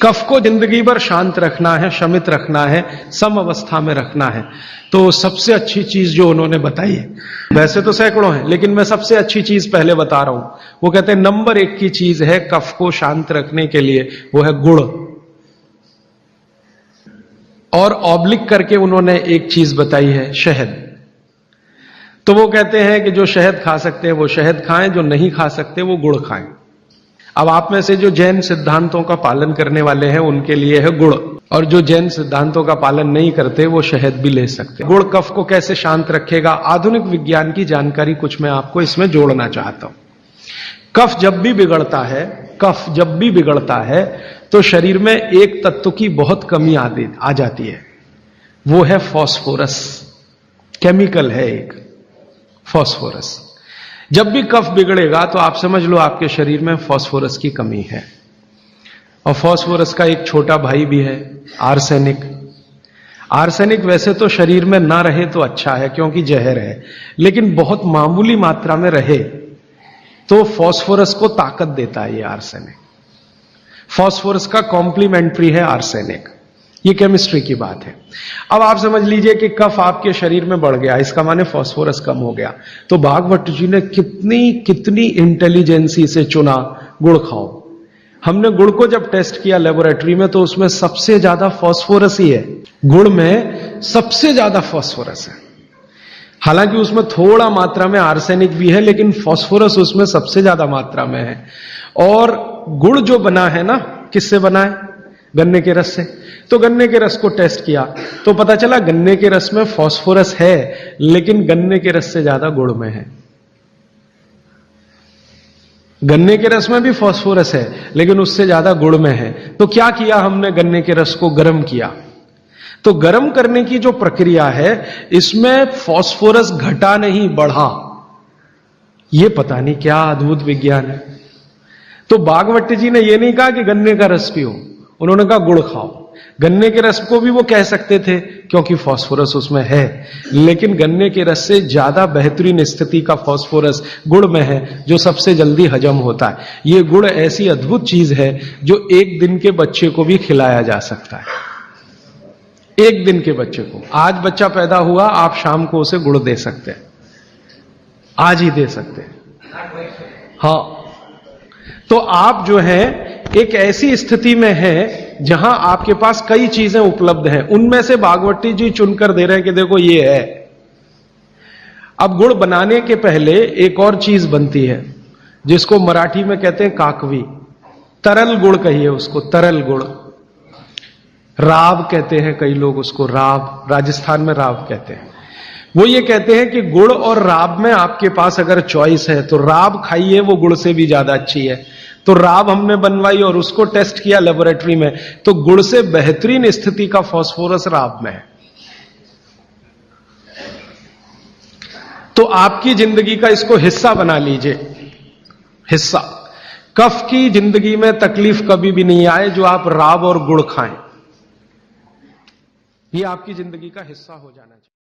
कफ को जिंदगी भर शांत रखना है, शमित रखना है, सम अवस्था में रखना है, तो सबसे अच्छी चीज जो उन्होंने बताई है, वैसे तो सैकड़ों हैं लेकिन मैं सबसे अच्छी चीज पहले बता रहा हूं। वो कहते हैं नंबर 1 की चीज है कफ को शांत रखने के लिए, वो है गुड़। और ऑब्लिक करके उन्होंने एक चीज बताई है, शहद। तो वो कहते हैं कि जो शहद खा सकते हैं वो शहद खाएं, जो नहीं खा सकते वो गुड़ खाएं। अब आप में से जो जैन सिद्धांतों का पालन करने वाले हैं उनके लिए है गुड़, और जो जैन सिद्धांतों का पालन नहीं करते वो शहद भी ले सकते हैं। गुड़ कफ को कैसे शांत रखेगा, आधुनिक विज्ञान की जानकारी कुछ मैं आपको इसमें जोड़ना चाहता हूं। कफ जब भी बिगड़ता है तो शरीर में एक तत्व की बहुत कमी आ जाती है, वो है फास्फोरस। केमिकल है एक फास्फोरस। जब भी कफ बिगड़ेगा तो आप समझ लो आपके शरीर में फास्फोरस की कमी है। और फास्फोरस का एक छोटा भाई भी है, आर्सेनिक। आर्सेनिक वैसे तो शरीर में ना रहे तो अच्छा है क्योंकि जहर है, लेकिन बहुत मामूली मात्रा में रहे तो फास्फोरस को ताकत देता है ये आर्सेनिक। फास्फोरस का कॉम्प्लीमेंट्री है आर्सेनिक। ये केमिस्ट्री की बात है। अब आप समझ लीजिए कि कफ आपके शरीर में बढ़ गया, इसका माने फास्फोरस कम हो गया। तो भागवत जी ने कितनी इंटेलिजेंसी से चुना, गुड़ खाओ। हमने गुड़ को जब टेस्ट किया लेबोरेटरी में तो उसमें सबसे ज्यादा फास्फोरस ही है। गुड़ में सबसे ज्यादा फास्फोरस है। हालांकि उसमें थोड़ा मात्रा में आर्सेनिक भी है, लेकिन फास्फोरस उसमें सबसे ज्यादा मात्रा में है। और गुड़ जो बना है ना, किससे बना है? गन्ने के रस से। तो गन्ने के रस को टेस्ट किया तो पता चला गन्ने के रस में फास्फोरस है, लेकिन गन्ने के रस से ज्यादा गुड़ में है। गन्ने के रस में भी फास्फोरस है, लेकिन उससे ज्यादा गुड़ में है। तो क्या किया हमने? गन्ने के रस को गर्म किया। तो गर्म करने की जो प्रक्रिया है, इसमें फास्फोरस घटा नहीं, बढ़ा। ये पता नहीं क्या अद्भुत विज्ञान है। तो भागवत जी ने यह नहीं कहा कि गन्ने का रस पियो, उन्होंने कहा गुड़ खाओ। गन्ने के रस को भी वो कह सकते थे क्योंकि फास्फोरस उसमें है, लेकिन गन्ने के रस से ज्यादा बेहतरीन स्थिति का फास्फोरस गुड़ में है, जो सबसे जल्दी हजम होता है। ये गुड़ ऐसी अद्भुत चीज है जो 1 दिन के बच्चे को भी खिलाया जा सकता है। 1 दिन के बच्चे को, आज बच्चा पैदा हुआ, आप शाम को उसे गुड़ दे सकते हैं, आज ही दे सकते हैं। हाँ, तो आप जो है एक ऐसी स्थिति में है जहां आपके पास कई चीजें उपलब्ध हैं, उनमें से भागवती जी चुनकर दे रहे हैं कि देखो ये है। अब गुड़ बनाने के पहले एक और चीज बनती है जिसको मराठी में कहते हैं काकवी। तरल गुड़ कहिए उसको, तरल गुड़। राब कहते हैं कई लोग उसको, राब, राजस्थान में राब कहते हैं। वो ये कहते हैं कि गुड़ और राब में आपके पास अगर चॉइस है तो राब खाइए, वो गुड़ से भी ज्यादा अच्छी है। तो राब हमने बनवाई और उसको टेस्ट किया लेबोरेटरी में, तो गुड़ से बेहतरीन स्थिति का फास्फोरस राब में है। तो आपकी जिंदगी का इसको हिस्सा बना लीजिए, हिस्सा। कफ की जिंदगी में तकलीफ कभी भी नहीं आए जो आप राब और गुड़ खाएं। ये आपकी जिंदगी का हिस्सा हो जाना चाहिए।